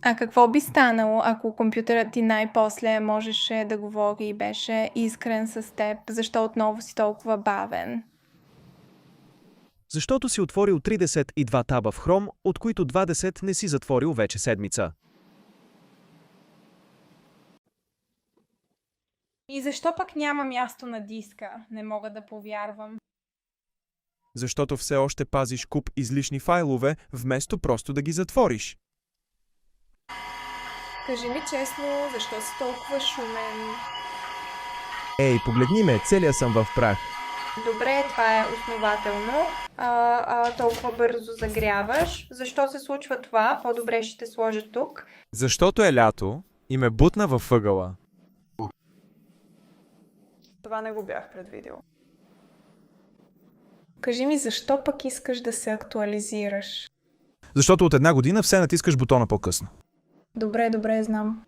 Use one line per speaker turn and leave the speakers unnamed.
А какво би станало, ако компютърът ти най-после можеше да говори и беше искрен с теб? Защо отново си толкова бавен?
Защото си отворил 32 таба в Chrome, от които 20 не си затворил вече седмица.
И защо пък няма място на диска? Не мога да повярвам.
Защото все още пазиш куп излишни файлове, вместо просто да ги затвориш.
Кажи ми честно, защо си толкова шумен?
Ей, погледни ме, целия съм в прах.
Добре, това е основателно. Толкова бързо загряваш. Защо се случва това? По-добре ще те сложа тук.
Защото е лято и ме бутна във ъгъла.
Това не го бях предвидил. Кажи ми, защо пък искаш да се актуализираш?
Защото от една година все натискаш бутона по-късно.
Добре, знам.